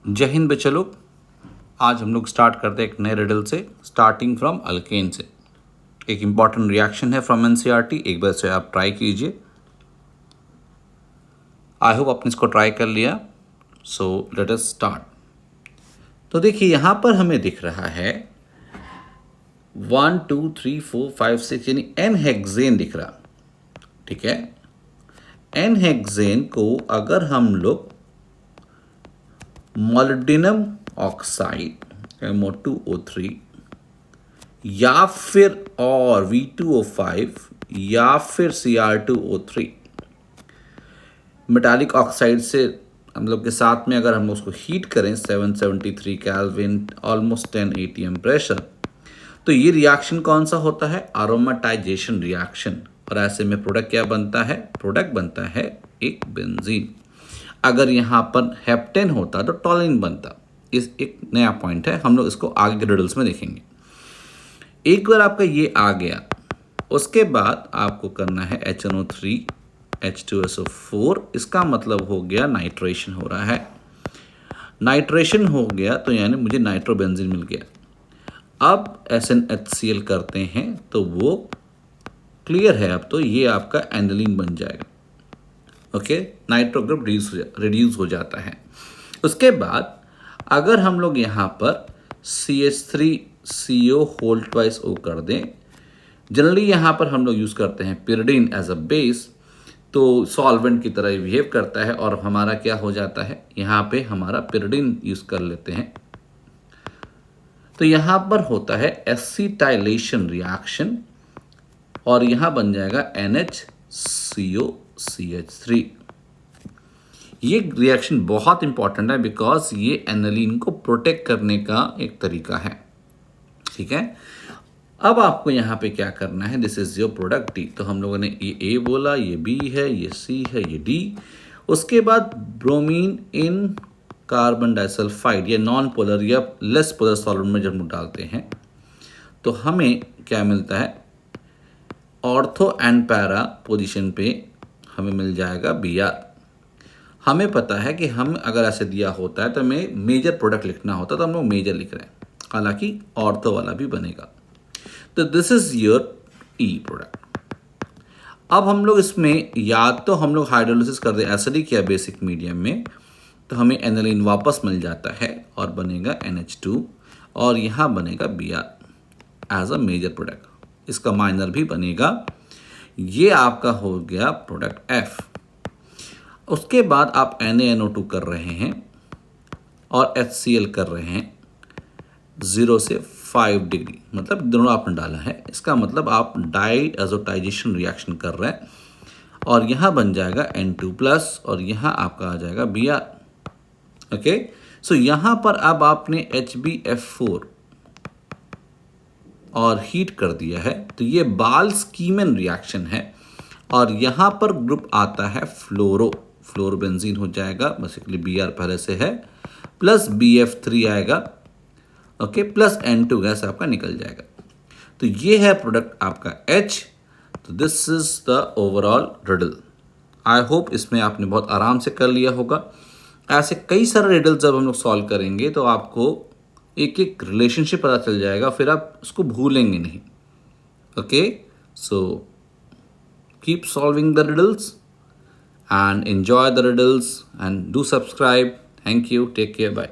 जय हिंद बच्चे लोग। आज हम लोग स्टार्ट करते हैं एक नए रिडल से, स्टार्टिंग फ्रॉम अल्केन से। एक इम्पॉर्टेंट रिएक्शन है फ्रॉम एनसीईआरटी, एक बार से आप ट्राई कीजिए। आई होप आपने इसको ट्राई कर लिया। So let us start. तो देखिए यहाँ पर हमें दिख रहा है 1 2 3 4 5 6 यानी एन हेक्सेन दिख रहा। ठीक है, एन हेक्सेन को अगर हम लोग मोलिब्डेनम ऑक्साइड MO2O3 या फिर और V2O5 या फिर Cr2O3 मेटालिक ऑक्साइड से हम लोग के साथ में अगर हम उसको हीट करें 773 केल्विन, ऑलमोस्ट 10 atm प्रेशर, तो ये रिएक्शन कौन सा होता है? अरोमाटाइजेशन रिएक्शन। और ऐसे में प्रोडक्ट क्या बनता है? प्रोडक्ट बनता है एक बेंजीन। अगर यहाँ पर हेप्टेन होता तो टॉलिन बनता। इस एक नया पॉइंट है, हम लोग इसको आगे के रिडल्स में देखेंगे। एक बार आपका ये आ गया, उसके बाद आपको करना है HNO3 H2SO4। इसका मतलब हो गया नाइट्रेशन हो रहा है। नाइट्रेशन हो गया तो यानी मुझे नाइट्रोबेंजीन मिल गया। अब SnHCl करते हैं तो वो क्लियर है, अब तो ये आपका एनिलीन बन जाएगा। ओके, नाइट्रो ग्रुप रिड्यूस हो जाता है। उसके बाद अगर हम लोग यहाँ पर CH3CO होल ट्वाइस O कर दें, जनरली यहाँ पर हम लोग यूज़ करते हैं pyridine एज अ बेस, तो सॉल्वेंट की तरह बिहेव करता है और हमारा क्या हो जाता है, यहाँ पे हमारा pyridine यूज़ कर लेते हैं। तो यहाँ पर होता है एसिटाइलेशन रिएक्शन और यहाँ बन जाएगा NHCOCH3। ये रिएक्शन बहुत इंपॉर्टेंट है बिकॉज ये एनिलीन को प्रोटेक्ट करने का एक तरीका है। ठीक है, अब आपको यहाँ पे क्या करना है, this is your product D. तो हम लोगों ने ये ए बोला, ये बी है, ये सी है, ये डी। उसके बाद ब्रोमीन इन कार्बन डाइसल्फाइड, ये नॉन पोलर या लेस पोलर सॉल्वेंट में जब हम डालते हैं तो हमें क्या मिलता है, ऑर्थो एंड पैरा पोजिशन पे हमें मिल जाएगा Br। हमें पता है कि हम अगर ऐसे दिया होता है तो हमें मेजर प्रोडक्ट लिखना होता, तो हम लोग मेजर लिख रहे हैं, हालांकि ऑर्थो वाला भी बनेगा। तो this is your E product. अब हम लोग इसमें या तो हम लोग हाइड्रोलिसिस कर दें एसिडिक या बेसिक मीडियम में, तो हमें एनिलीन वापस मिल जाता है और बनेगा NH2 और यहाँ बनेगा Br as a major product. इसका माइनर भी बनेगा। ये आपका हो गया प्रोडक्ट F। उसके बाद आप NaNO2 कर रहे हैं और HCl कर रहे हैं 0 से 5 डिग्री, मतलब दोनों आपने डाला है। इसका मतलब आप डाईएज़ोटाइजेशन रिएक्शन कर रहे हैं और यहाँ बन जाएगा N2+ और यहाँ आपका आ जाएगा Br। ओके, सो यहाँ पर अब आपने HbF4 और हीट कर दिया है, तो ये बाल्स-कीमन रिएक्शन है और यहाँ पर ग्रुप आता है फ्लोरोबेंजीन हो जाएगा, बेसिकली Br पहले से है, प्लस BF3 आएगा। ओके, प्लस N2 गैस आपका निकल जाएगा। तो ये है प्रोडक्ट आपका H। तो this is the overall riddle. I hope इसमें आपने बहुत आराम से कर लिया होगा। ऐसे कई सारे रिडल जब हम लोग सॉल्व करेंगे तो आपको एक एक रिलेशनशिप पता चल जाएगा, फिर आप उसको भूलेंगे नहीं। Okay, so keep solving the riddles and enjoy the riddles and do subscribe. Thank you. Take care. Bye.